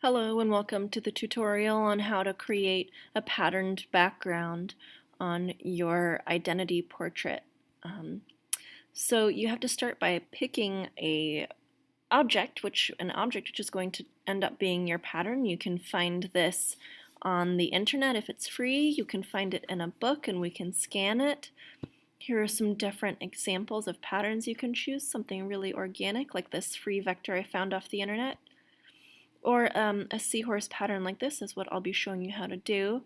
Hello and welcome to the tutorial on how to create a patterned background on your identity portrait. So you have to start by picking an object which is going to end up being your pattern. You can find this on the internet if it's free. You can find it in a book and we can scan it. Here are some different examples of patterns you can choose, something really organic like this free vector I found off the internet. Or a seahorse pattern like this is what I'll be showing you how to do.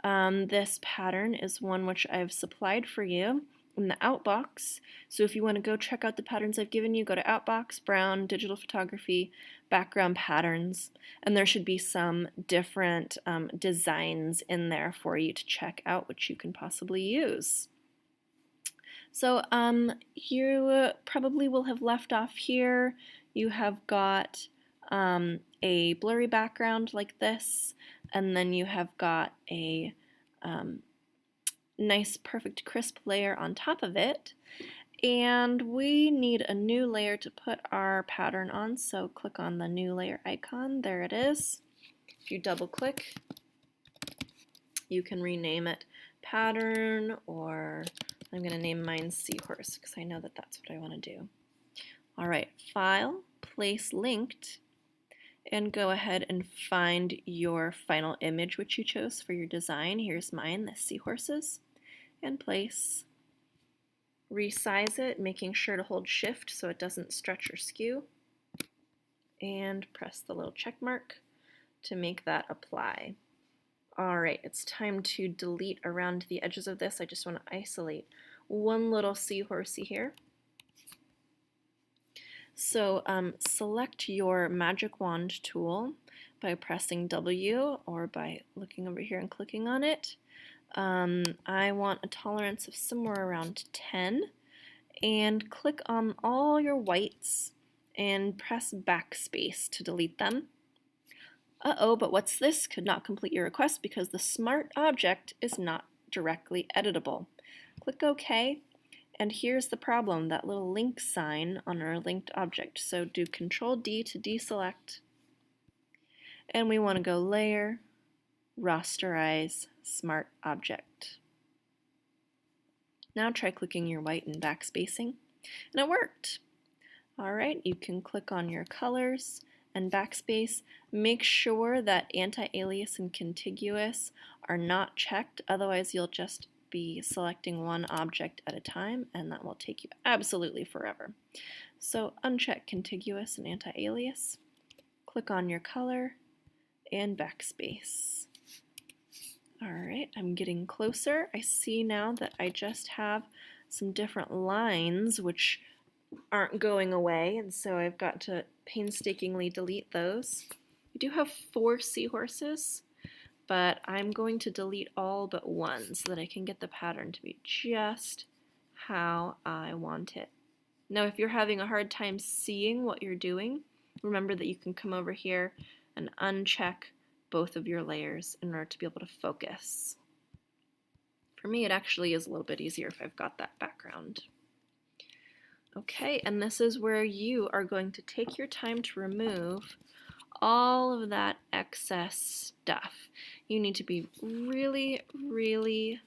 This pattern is one which I've supplied for you in the Outbox. So if you want to go check out the patterns I've given you, go to Outbox, Brown, Digital Photography, Background Patterns, and there should be some different designs in there for you to check out which you can possibly use. So you probably will have left off here. You have got a blurry background like this, and then you have got a nice perfect crisp layer on top of it, and we need a new layer to put our pattern on, so click on the new layer icon. There it is. If you double click, you can rename it pattern, or I'm going to name mine seahorse because I know that that's what I want to do. Alright, file, place linked, and go ahead and find your final image which you chose for your design. Here's mine, the seahorses, and place. Resize it, making sure to hold shift so it doesn't stretch or skew, and press the little check mark to make that apply. Alright, it's time to delete around the edges of this. I just want to isolate one little seahorsey here. So select your magic wand tool by pressing W or by looking over here and clicking on it. I want a tolerance of somewhere around 10, and click on all your whites and press backspace to delete them. Uh-oh, but what's this? Could not complete your request because the smart object is not directly editable. Click OK. And here's the problem, that little link sign on our linked object. So do Control D to deselect. And we want to go Layer, Rasterize, Smart Object. Now try clicking your white and backspacing. And it worked. Alright, you can click on your colors and backspace. Make sure that anti-alias and contiguous are not checked, otherwise you'll just be selecting one object at a time, and that will take you absolutely forever. So uncheck contiguous and anti-alias, click on your color, and backspace. Alright, I'm getting closer. I see now that I just have some different lines which aren't going away, and so I've got to painstakingly delete those. We do have 4 seahorses, but I'm going to delete all but one so that I can get the pattern to be just how I want it. Now if you're having a hard time seeing what you're doing, remember that you can come over here and uncheck both of your layers in order to be able to focus. For me, it actually is a little bit easier if I've got that background. Okay, and this is where you are going to take your time to remove all of that excess stuff. You need to be really, really,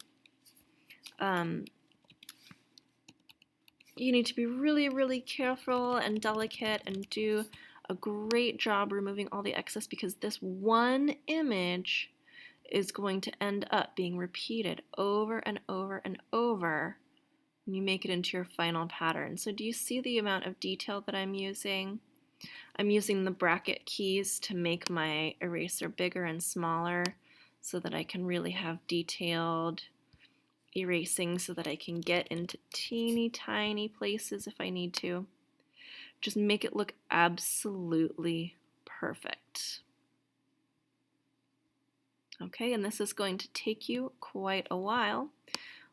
careful and delicate and do a great job removing all the excess, because this one image is going to end up being repeated over and over and over when you make it into your final pattern. So do you see the amount of detail that I'm using? I'm using the bracket keys to make my eraser bigger and smaller so that I can really have detailed erasing so that I can get into teeny tiny places if I need to. Just make it look absolutely perfect. Okay, and this is going to take you quite a while,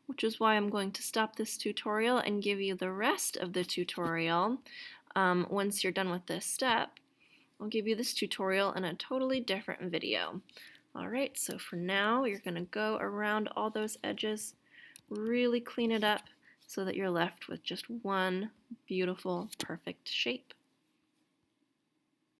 which is why I'm going to stop this tutorial and give you the rest of the tutorial. Once you're done with this step, I'll give you this tutorial in a totally different video. Alright, so for now you're going to go around all those edges, really clean it up so that you're left with just one beautiful, perfect shape.